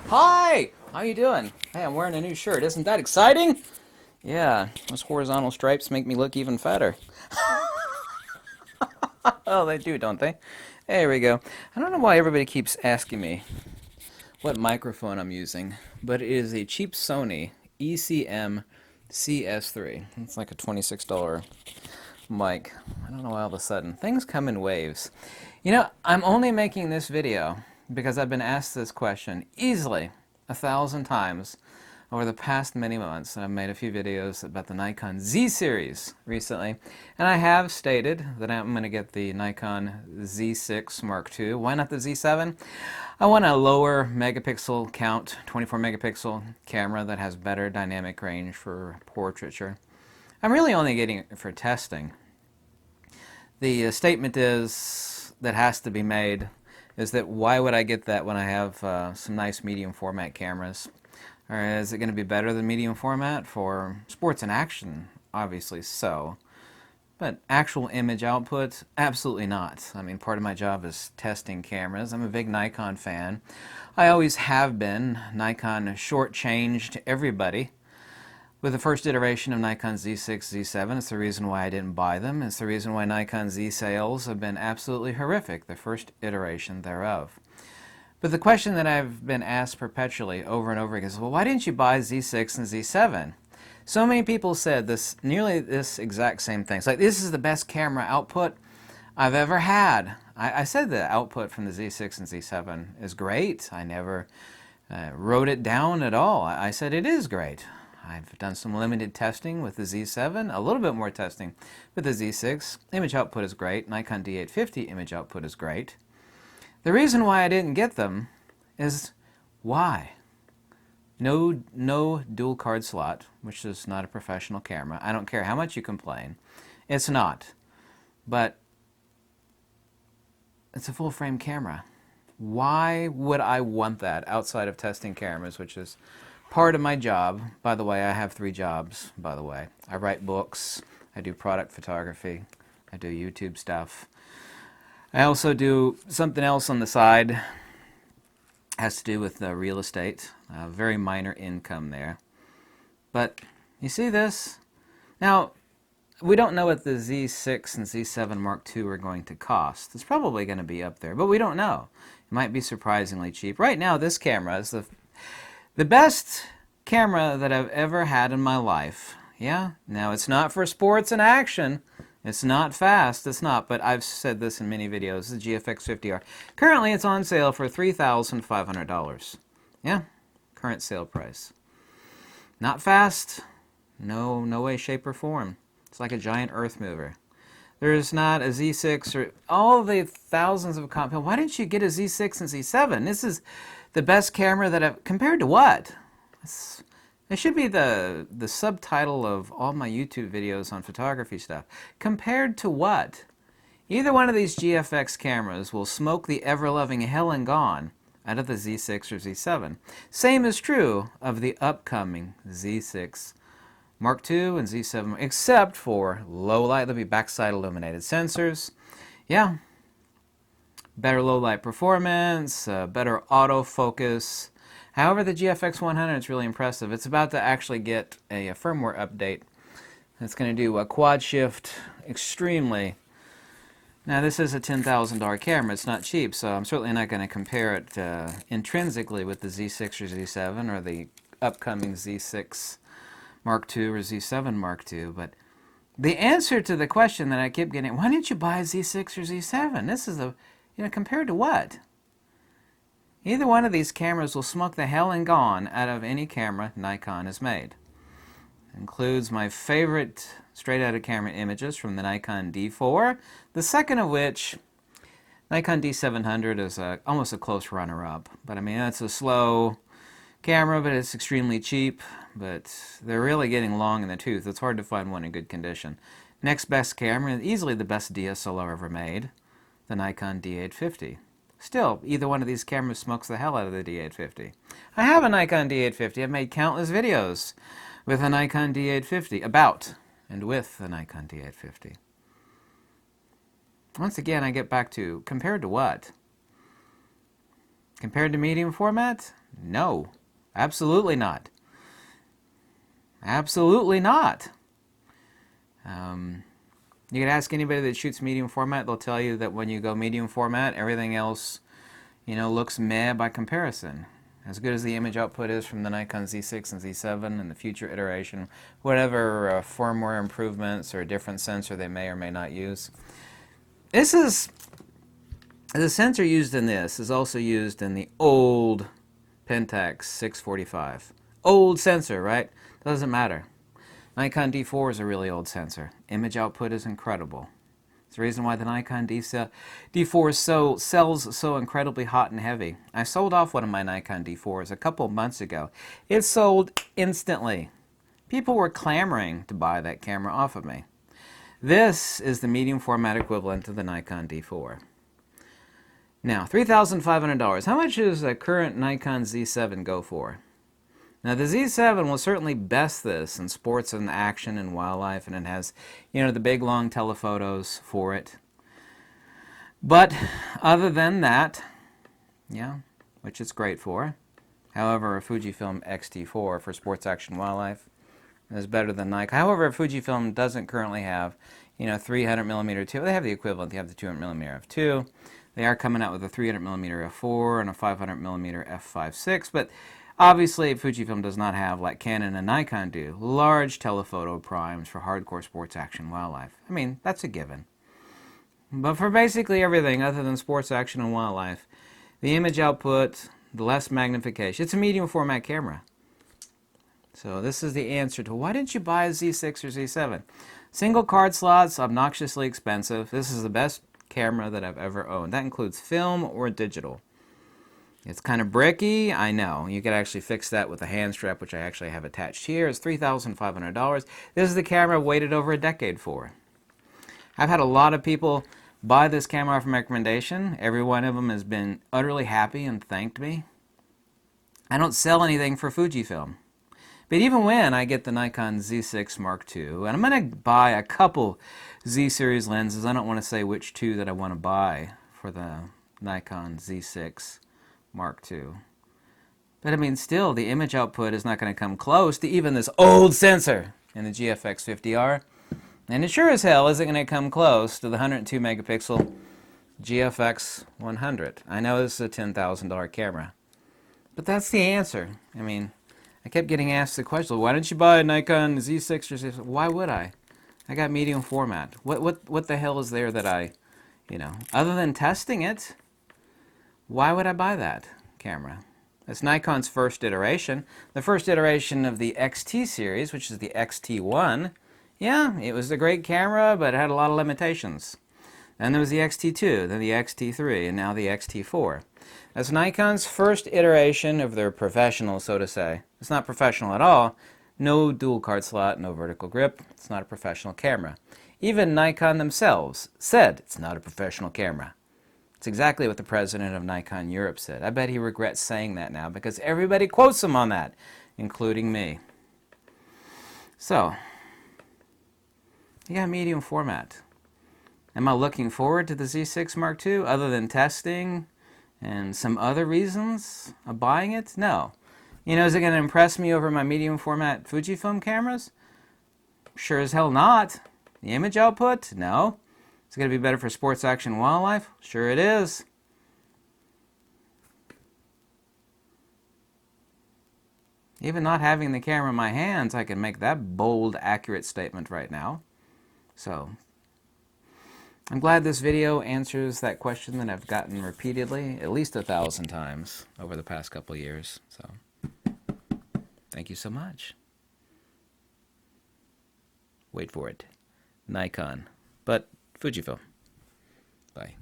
Hi! How you doing? Hey, I'm wearing a new shirt. Isn't that exciting? Yeah, those horizontal stripes make me look even fatter. Oh, they do, don't they? There we go. I don't know why everybody keeps asking me what microphone I'm using, but it is a cheap Sony ECM CS3. It's like a $26 mic. I don't know why all of a sudden. Things come in waves. You know, I'm only making this video because I've been asked this question easily 1,000 times over the past many months. I've made a few videos about the Nikon Z series recently, and I have stated that I'm going to get the Nikon Z6 Mark II. Why not the Z7? I want a lower megapixel count, 24 megapixel camera that has better dynamic range for portraiture. I'm really only getting it for testing. The statement is that has to be made is that why would I get that when I have some nice medium format cameras? Or is it going to be better than medium format for sports and action? Obviously so. But actual image output? Absolutely not. I mean, part of my job is testing cameras. I'm a big Nikon fan. I always have been. Nikon shortchanged everybody. With the first iteration of Nikon Z6, Z7, it's the reason why I didn't buy them. It's the reason why Nikon Z sales have been absolutely horrific, the first iteration thereof. But the question that I've been asked perpetually over and over again is, well, why didn't you buy Z6 and Z7? So many people said this, nearly this exact same thing. It's like, this is the best camera output I've ever had. I said the output from the Z6 and Z7 is great. I never wrote it down at all. I said it is great. I've done some limited testing with the Z7, a little bit more testing with the Z6. Image output is great. Nikon D850 image output is great. The reason why I didn't get them is why? No dual card slot, which is not a professional camera. I don't care how much you complain. It's not. But it's a full frame camera. Why would I want that outside of testing cameras, which is part of my job? By the way, I have 3 jobs, by the way. I write books, I do product photography, I do YouTube stuff. I also do something else on the side. It has to do with real estate. Very minor income there. But you see this? Now, we don't know what the Z6 and Z7 Mark II are going to cost. It's probably going to be up there, but we don't know. It might be surprisingly cheap. Right now, this camera is the best camera that I've ever had in my life. Yeah? Now, it's not for sports and action. It's not fast, it's not, but I've said this in many videos, the GFX 50R. Currently it's on sale for $3,500. Yeah, current sale price. Not fast, no way, shape, or form. It's like a giant earth mover. There's not a Z6 or all the thousands of compounds. Why didn't you get a Z6 and Z7? This is the best camera that I've, compared to what? It should be the subtitle of all my YouTube videos on photography stuff. Compared to what? Either one of these GFX cameras will smoke the ever-loving hell and gone out of the Z6 or Z7. Same is true of the upcoming Z6 Mark II and Z7, except for low light. There'll be backside illuminated sensors. Yeah. Better low light performance, better autofocus. However, the GFX 100 is really impressive. It's about to actually get a firmware update. It's going to do a quad shift extremely. Now, this is a $10,000 camera. It's not cheap, so I'm certainly not going to compare it intrinsically with the Z6 or Z7 or the upcoming Z6 Mark II or Z7 Mark II. But the answer to the question that I keep getting, why didn't you buy a Z6 or Z7? This is a, compared to what? Either one of these cameras will smoke the hell and gone out of any camera Nikon has made. It includes my favorite straight-out-of-camera images from the Nikon D4, the second of which, Nikon D700, is almost a close runner-up. But I mean, it's a slow camera, but it's extremely cheap. But they're really getting long in the tooth. It's hard to find one in good condition. Next best camera, easily the best DSLR ever made, the Nikon D850. Still, either one of these cameras smokes the hell out of the D850. I have a Nikon D850. I've made countless videos with a Nikon D850, about and with the Nikon D850. Once again, I get back to, compared to what? Compared to medium format? No, absolutely not. Absolutely not. You can ask anybody that shoots medium format, they'll tell you that when you go medium format, everything else, looks meh by comparison. As good as the image output is from the Nikon Z6 and Z7 and the future iteration, whatever firmware improvements or a different sensor they may or may not use. The sensor used in this is also used in the old Pentax 645. Old sensor, right? Doesn't matter. Nikon D4 is a really old sensor. Image output is incredible. It's the reason why the Nikon D4 sells so incredibly hot and heavy. I sold off one of my Nikon D4s a couple of months ago. It sold instantly. People were clamoring to buy that camera off of me. This is the medium format equivalent to the Nikon D4. Now, $3,500. How much does a current Nikon Z7 go for? Now, the Z7 will certainly best this in sports and action and wildlife, and it has, the big long telephotos for it. But other than that, which it's great for. However, a Fujifilm X-T4 for sports action wildlife is better than Nikon. However, Fujifilm doesn't currently have, 300mm 2. They have the equivalent. They have the 200mm f2. They are coming out with a 300mm f4 and a 500mm f5.6, but obviously, Fujifilm does not have, like Canon and Nikon do, large telephoto primes for hardcore sports action wildlife. I mean, that's a given. But for basically everything other than sports action and wildlife, the image output, the less magnification, it's a medium format camera. So this is the answer to why didn't you buy a Z6 or Z7? Single card slots, obnoxiously expensive. This is the best camera that I've ever owned. That includes film or digital. It's kind of bricky, I know. You could actually fix that with a hand strap, which I actually have attached here. It's $3,500. This is the camera I've waited over a decade for. I've had a lot of people buy this camera off recommendation. Every one of them has been utterly happy and thanked me. I don't sell anything for Fujifilm. But even when I get the Nikon Z6 Mark II, and I'm going to buy a couple Z-series lenses. I don't want to say which two that I want to buy for the Nikon Z6 Mark II. But I mean, still, the image output is not going to come close to even this old sensor in the GFX 50R. And it sure as hell isn't going to come close to the 102 megapixel GFX 100. I know this is a $10,000 camera. But that's the answer. I mean, I kept getting asked the question, why don't you buy a Nikon Z6 or Z6? Why would I? I got medium format. What the hell is there that I, other than testing it, why would I buy that camera? It's Nikon's first iteration. The first iteration of the XT series, which is the XT1. Yeah, it was a great camera, but it had a lot of limitations. Then there was the XT2, then the XT3, and now the XT4. That's Nikon's first iteration of their professional, so to say. It's not professional at all. No dual card slot, no vertical grip. It's not a professional camera. Even Nikon themselves said it's not a professional camera. It's exactly what the president of Nikon Europe said. I bet he regrets saying that now because everybody quotes him on that, including me. So, you got medium format. Am I looking forward to the Z6 Mark II other than testing and some other reasons of buying it? No. Is it going to impress me over my medium format Fujifilm cameras? Sure as hell not. The image output? No. Is it going to be better for sports action wildlife? Sure it is. Even not having the camera in my hands, I can make that bold, accurate statement right now. So, I'm glad this video answers that question that I've gotten repeatedly, at least 1,000 times over the past couple years. So, thank you so much. Wait for it. Nikon. But Fujifilm. Bye.